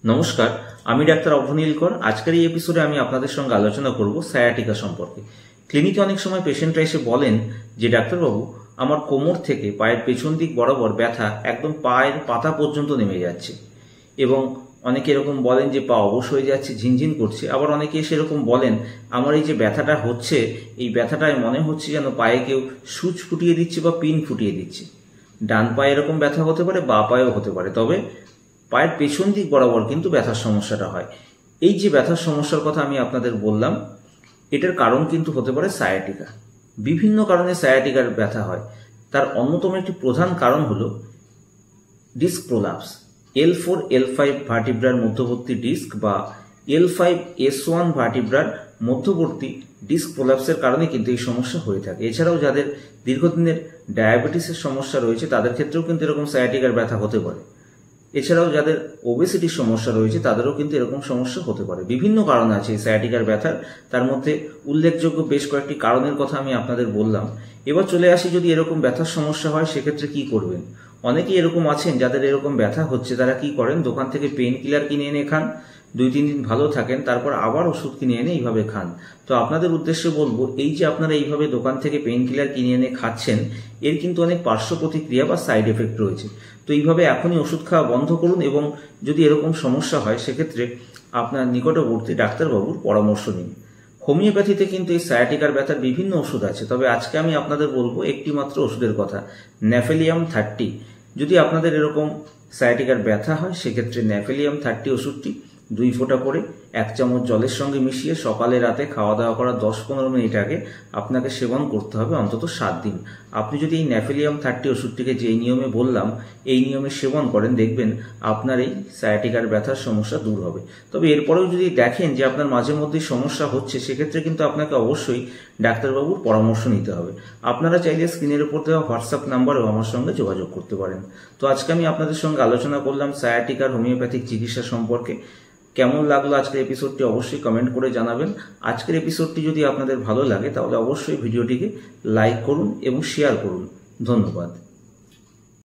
নমস্কার, আমি ডাক্তার অভনীলকর। আজকের এই এপিসোডে আমি আপনাদের সঙ্গে আলোচনা করব সায়াটিকা সম্পর্কে। ক্লিনিকে অনেক সময় পেশেন্টরা এসে বলেন যে ডাক্তারবাবু, আমার কোমর থেকে পায়ের পেছন দিক বরাবর ব্যথা একদম পায়ের পাতা পর্যন্ত নেমে যাচ্ছে, এবং অনেকে এরকম বলেন যে পা অবশ হয়ে যাচ্ছে, ঝিনঝিন করছে। আবার অনেকে এসে এরকম বলেন, আমার এই যে ব্যথাটা হচ্ছে, এই ব্যথাটায় মনে হচ্ছে যেন পায়ে কেউ সূচ ফুটিয়ে দিচ্ছে বা পিন ফুটিয়ে দিচ্ছে। ডান পায়ে এরকম ব্যথা হতে পারে, বা পায়েও হতে পারে, তবে পায়ের পেছন দিক বরাবর কিন্তু ব্যথার সমস্যাটা হয়। এই যে ব্যথার সমস্যার কথা আমি আপনাদের বললাম, এটার কারণ কিন্তু হতে পারে সায়াটিকা। বিভিন্ন কারণে সায়াটিকার ব্যথা হয়। তার অন্যতম একটি প্রধান কারণ হলো ডিস্ক প্রোলাপস। L4 L5 ভার্টিব্রার মধ্যবর্তী ডিস্ক বা L5 S1 ভার্টিব্রার মধ্যবর্তী ডিস্ক প্রোলাপসের কারণে কিন্তু এই সমস্যা হয়ে থাকে। এছাড়াও যাদের দীর্ঘদিনের ডায়াবেটিসের সমস্যা রয়েছে তাদের ক্ষেত্রেও কিন্তু এরকম সায়াটিকার ব্যথা হতে পারে। এছাড়াও যাদের ওবেসিটির সমস্যা রয়েছে তাদেরও কিন্তু এরকম সমস্যা হতে পারে। বিভিন্ন কারণ আছে এই সায়াটিকার ব্যথার, তার মধ্যে উল্লেখযোগ্য বেশ কয়েকটি কারণের কথা আমি আপনাদের বললাম। এবার চলে আসি, যদি এরকম ব্যথার সমস্যা হয় সেক্ষেত্রে কি করবেন। অনেকেই এরকম আছেন যাদের এরকম ব্যথা হচ্ছে, তারা কি করেন, দোকান থেকে পেইন কিলার কিনে এনে খান, 2-3 দিন ভালো থাকেন, তারপর আবার ওষুধ কিনে এনে এইভাবে খান। তো আপনাদের উদ্দেশ্যে বলবো, এই যে আপনারা এইভাবে দোকান থেকে পেইন কিলার কিনে এনে খাচ্ছেন, এর কিন্তু অনেক পার্শ্ব প্রতিক্রিয়া বা সাইড এফেক্ট রয়েছে। তো এইভাবে এখনই ওষুধ খাওয়া বন্ধ করুন, এবং যদি এরকম সমস্যা হয় সেক্ষেত্রে আপনার নিকটবর্তী ডাক্তারবাবুর পরামর্শ নিন। হোমিওপ্যাথিতে কিন্তু এই সায়াটিকার ব্যথার বিভিন্ন ওষুধ আছে, তবে আজকে আমি আপনাদের বলবো একটি মাত্র ওষুধের কথা, ন্যাফেলিয়াম 30। যদি আপনাদের এরকম সায়াটিকার ব্যথা হয় সেক্ষেত্রে ন্যাফেলিয়াম 30 ওষুধটি 2 ফোঁটা করে 1 চামচ জলের সঙ্গে মিশিয়ে সকালে রাতে খাওয়া দাওয়া করার 10-15 মিনিট আগে আপনাকে সেবন করতে হবে অন্তত 7 দিন। আপনি যদি এই ন্যাফেলিয়াম 30 ওষুধটিকে যেই নিয়মে বললাম এই নিয়মে সেবন করেন, দেখবেন আপনার এই সায়াটিকার ব্যথার সমস্যা দূর হবে। তবে এরপরেও যদি দেখেন যে আপনার মাঝে মধ্যেই সমস্যা হচ্ছে, সেক্ষেত্রে কিন্তু আপনাকে অবশ্যই ডাক্তারবাবুর পরামর্শ নিতে হবে। আপনারা চাইলে স্ক্রিনের উপর দেওয়া হোয়াটসঅ্যাপ নাম্বারেও আমার সঙ্গে যোগাযোগ করতে পারেন। তো আজকে আমি আপনাদের সঙ্গে আলোচনা করলাম সায়াটিকার হোমিওপ্যাথিক চিকিৎসা সম্পর্কে। কেমন লাগলো আজকের এপিসোডটি অবশ্যই কমেন্ট করে জানাবেন। আজকের এপিসোডটি যদি আপনাদের ভালো লাগে তাহলে অবশ্যই ভিডিওটিকে লাইক করুন এবং শেয়ার করুন। ধন্যবাদ।